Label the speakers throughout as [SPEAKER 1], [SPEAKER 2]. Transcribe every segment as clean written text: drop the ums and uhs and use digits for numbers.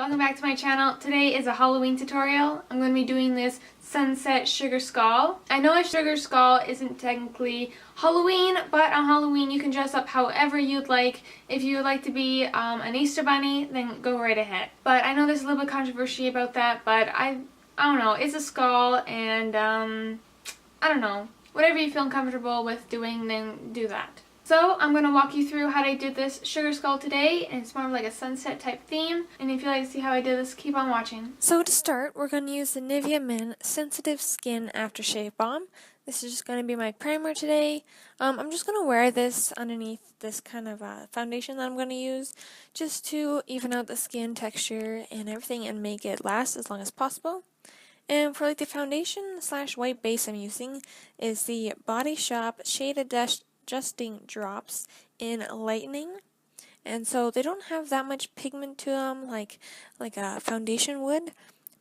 [SPEAKER 1] welcome back to my channel. Today is a Halloween tutorial. I'm going to be doing this sunset sugar skull. I know a sugar skull isn't technically Halloween, but on Halloween you can dress up however you'd like. If you would like to be an Easter bunny, then go right ahead. But I know there's a little bit of controversy about that, but I don't know. It's a skull and I don't know. Whatever you feel comfortable with doing, then do that. So I'm going to walk you through how I did this sugar skull today, and it's more of like a sunset type theme. And if you like to see how I did this, keep on watching. So to start, we're going to use the Nivea Men Sensitive Skin Aftershave Balm. This is just going to be my primer today. I'm just going to wear this underneath this kind of foundation that I'm going to use, just to even out the skin texture and everything and make it last as long as possible. And for like the foundation / white base I'm using is the Body Shop Shade Adjusting Drops in Lightening. And so they don't have that much pigment to them like a foundation would,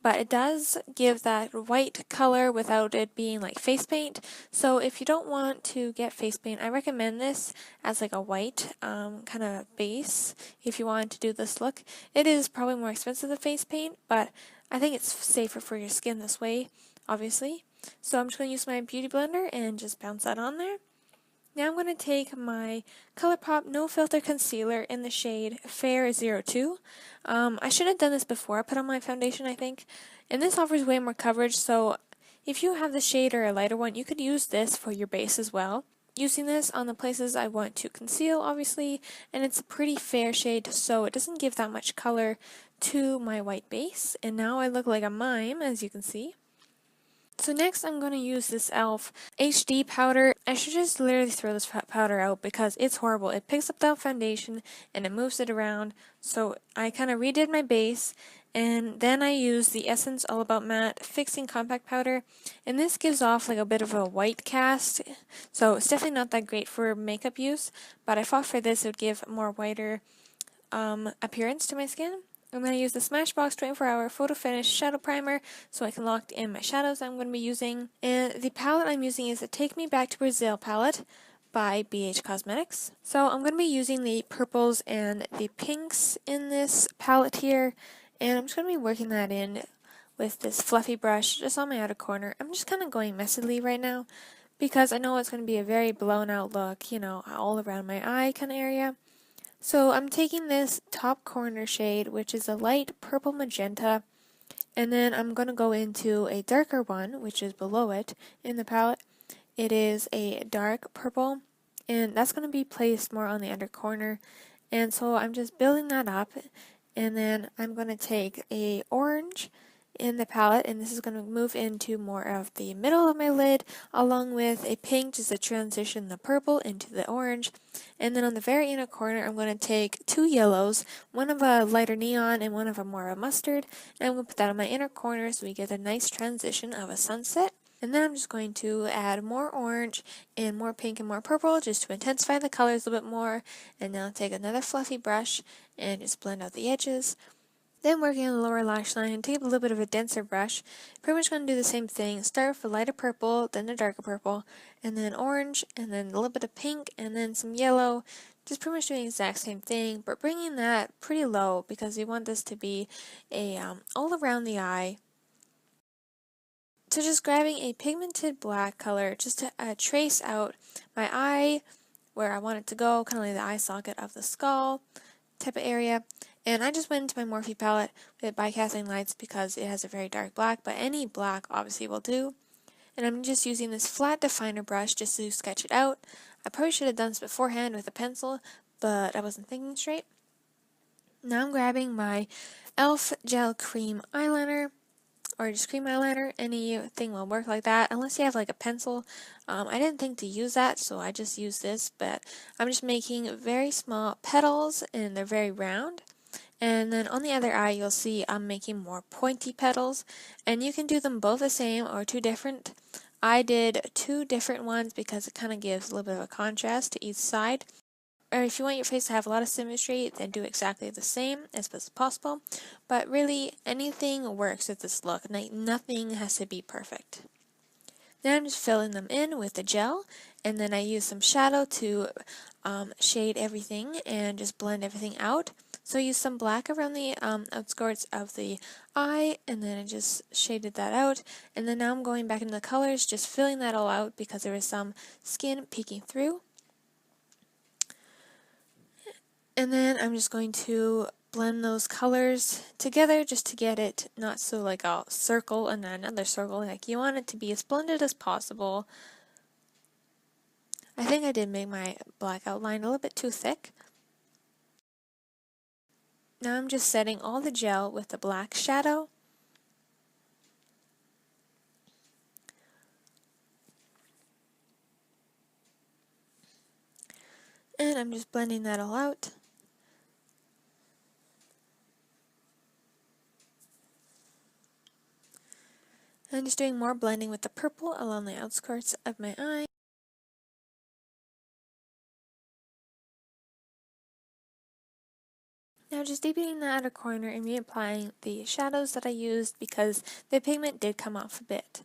[SPEAKER 1] but it does give that white color without it being like face paint. So if you don't want to get face paint, I recommend this as like a white kind of base if you want to do this look. It is probably more expensive than face paint, but I think it's safer for your skin this way, obviously. So I'm just going to use my beauty blender and just bounce that on there. Now I'm going to take my ColourPop No Filter Concealer in the shade Fair 02. I should have done this before I put on my foundation, I think. And this offers way more coverage, so if you have the shade or a lighter one, you could use this for your base as well. Using this on the places I want to conceal, obviously, and it's a pretty fair shade, so it doesn't give that much color to my white base. And now I look like a mime, as you can see. So next I'm going to use this e.l.f. HD powder. I should just literally throw this powder out because it's horrible. It picks up that foundation and it moves it around. So I kind of redid my base, and then I used the Essence All About Matte Fixing Compact Powder, and this gives off like a bit of a white cast, so it's definitely not that great for makeup use, but I thought for this it would give more whiter appearance to my skin. I'm going to use the Smashbox 24-hour Photo Finish Shadow Primer so I can lock in my shadows I'm going to be using. And the palette I'm using is the Take Me Back to Brazil palette by BH Cosmetics. So I'm going to be using the purples and the pinks in this palette here, and I'm just going to be working that in with this fluffy brush just on my outer corner. I'm just kind of going messily right now because I know it's going to be a very blown out look, you know, all around my eye kind of area. So I'm taking this top corner shade, which is a light purple magenta, and then I'm going to go into a darker one, which is below it in the palette. It is a dark purple, and that's going to be placed more on the under corner, and so I'm just building that up. And then I'm going to take a orange in the palette, and this is going to move into more of the middle of my lid, along with a pink just to transition the purple into the orange. And then on the very inner corner, I'm going to take two yellows, one of a lighter neon and one of a more of a mustard, and I'm going to put that on my inner corner so we get a nice transition of a sunset. And then I'm just going to add more orange and more pink and more purple just to intensify the colors a little bit more. And now take another fluffy brush and just blend out the edges. Then working on the lower lash line, take a little bit of a denser brush. Pretty much going to do the same thing. Start with a lighter purple, then the darker purple, and then orange, and then a little bit of pink, and then some yellow. Just pretty much doing the exact same thing, but bringing that pretty low because we want this to be a all around the eye. So just grabbing a pigmented black color just to trace out my eye where I want it to go, kind of like the eye socket of the skull type of area. And I just went into my Morphe palette with Bi-Casting Lights because it has a very dark black, but any black obviously will do. And I'm just using this flat definer brush just to sketch it out. I probably should have done this beforehand with a pencil, but I wasn't thinking straight. Now I'm grabbing my e.l.f. Gel Cream Eyeliner, or just cream eyeliner. Anything will work like that, unless you have like a pencil. I didn't think to use that, so I just used this, but I'm just making very small petals, and they're very round. And then on the other eye, you'll see I'm making more pointy petals, and you can do them both the same or two different. I did two different ones because it kind of gives a little bit of a contrast to each side. Or if you want your face to have a lot of symmetry, then do exactly the same as best as possible. But really, anything works with this look. Nothing has to be perfect. Then I'm just filling them in with the gel, and then I use some shadow to shade everything and just blend everything out.
[SPEAKER 2] So I used some black around the outskirts of the eye, and then I just shaded that out. And then now I'm going back into the colors, just filling that all out because there was some skin peeking through. And then I'm just going to blend those colors together just to get it not so like a circle and then another circle. Like you want it to be as blended as possible. I think I did make my black outline a little bit too thick. Now I'm just setting all the gel with the black shadow. And I'm just blending that all out. And just doing more blending with the purple along the outskirts of my eye. Now just deepening the outer corner and reapplying the shadows that I used because the pigment did come off a bit.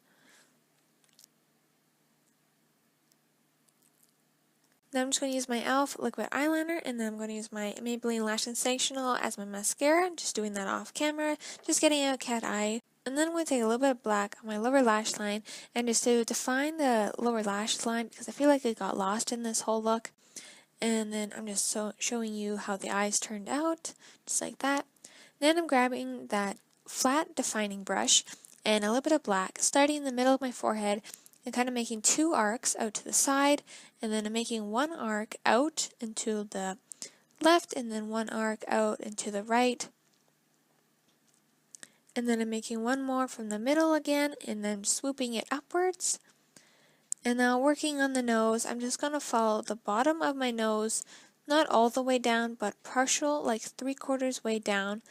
[SPEAKER 2] Now I'm just going to use my e.l.f. liquid eyeliner, and then I'm going to use my Maybelline Lash Sensational as my mascara, just doing that off camera, just getting a cat eye. And then I'm going to take a little bit of black on my lower lash line, and just to define the lower lash line, because I feel like it got lost in this whole look. And then I'm just showing you how the eyes turned out, just like that. Then I'm grabbing that flat defining brush and a little bit of black, starting in the middle of my forehead, and kind of making two arcs out to the side, and then I'm making one arc out into the left, and then one arc out into the right. And then I'm making one more from the middle again, and then swooping it upwards. And now working on the nose, I'm just going to follow the bottom of my nose, not all the way down, but partial, like 3/4 way down,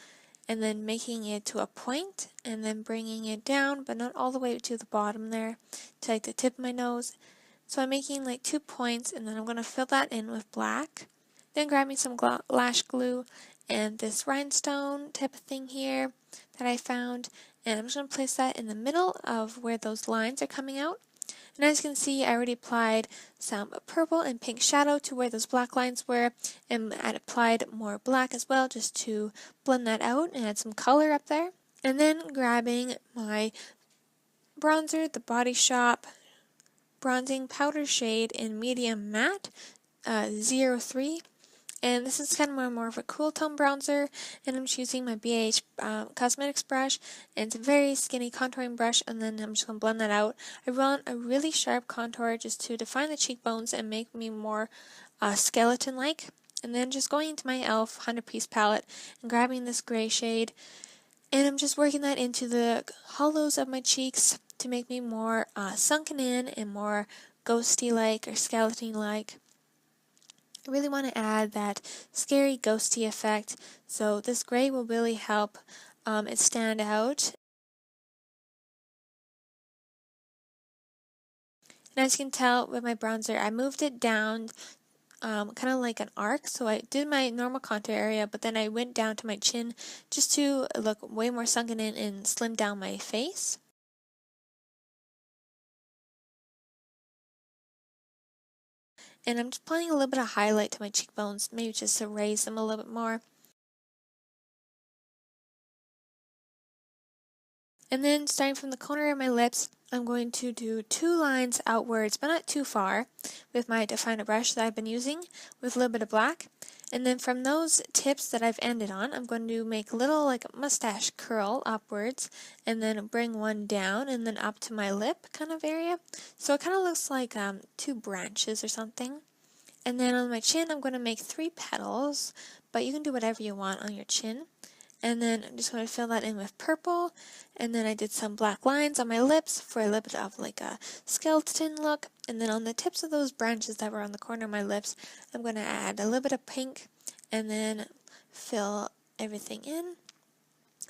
[SPEAKER 2] and then making it to a point, and then bringing it down, but not all the way to the bottom there, to like the tip of my nose. So I'm making like 2 points, and then I'm going to fill that in with black. Then grabbing some lash glue and this rhinestone type of thing here that I found, and I'm just going to place that in the middle of where those lines are coming out. And as you can see, I already applied some purple and pink shadow to where those black lines were, and I applied more black as well just to blend that out and add some color up there. And then grabbing my bronzer, the Body Shop Bronzing Powder Shade in Medium Matte 03. And this is kind of more of a cool tone bronzer, and I'm just using my BH Cosmetics brush, and it's a very skinny contouring brush, and then I'm just going to blend that out. I want a really sharp contour just to define the cheekbones and make me more skeleton-like. And then just going into my e.l.f. 100-piece palette and grabbing this gray shade, and I'm just working that into the hollows of my cheeks to make me more sunken in and more ghosty-like or skeleton-like. I really want to add that scary ghosty effect, so this gray will really help it stand out. And as you can tell with my bronzer, I moved it down kind of like an arc, so I did my normal contour area, but then I went down to my chin just to look way more sunken in and slim down my face. And I'm just applying a little bit of highlight to my cheekbones, maybe just to raise them a little bit more. And then starting from the corner of my lips, I'm going to do 2 lines outwards, but not too far, with my definer brush that I've been using with a little bit of black. And then from those tips that I've ended on, I'm going to make a little like mustache curl upwards, and then bring one down and then up to my lip kind of area. So it kind of looks like 2 branches or something. And then on my chin, I'm going to make 3 petals, but you can do whatever you want on your chin. And then I'm just going to fill that in with purple, and then I did some black lines on my lips for a little bit of like a skeleton look. And then on the tips of those branches that were on the corner of my lips, I'm going to add a little bit of pink and then fill everything in.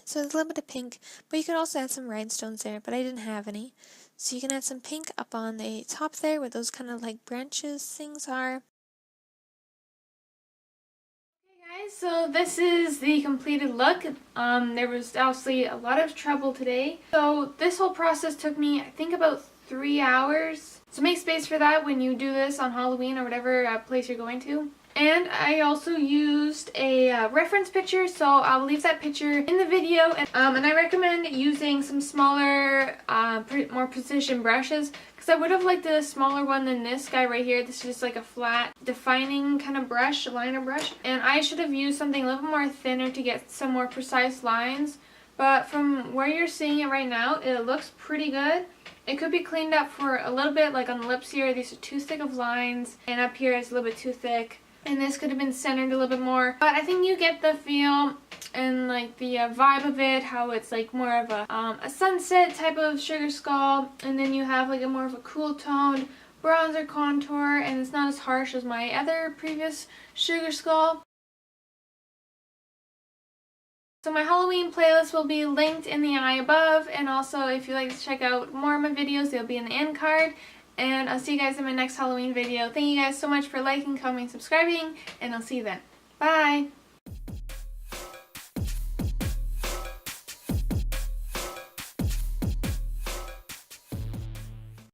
[SPEAKER 2] So there's a little bit of pink, but you could also add some rhinestones there, but I didn't have any. So you can add some pink up on the top there where those kind of like branches things are.
[SPEAKER 1] Guys, so this is the completed look. There was obviously a lot of trouble today. So this whole process took me, I think, about 3 hours. So make space for that when you do this on Halloween or whatever place you're going to. And I also used a reference picture, so I'll leave that picture in the video. And I recommend using some smaller, more precision brushes, because I would have liked a smaller one than this guy right here. This is just like a flat, defining kind of brush, liner brush. And I should have used something a little more thinner to get some more precise lines. But from where you're seeing it right now, it looks pretty good. It could be cleaned up for a little bit, like on the lips here, these are too thick of lines, and up here it's a little bit too thick. And this could have been centered a little bit more. But I think you get the feel and like the vibe of it, how it's like more of a sunset type of sugar skull. And then you have like a more of a cool toned bronzer contour, and it's not as harsh as my other previous sugar skull. So my Halloween playlist will be linked in the eye above, and also if you'd like to check out more of my videos, they'll be in the end card. And I'll see you guys in my next Halloween video. Thank you guys so much for liking, commenting, subscribing, and I'll see you then. Bye!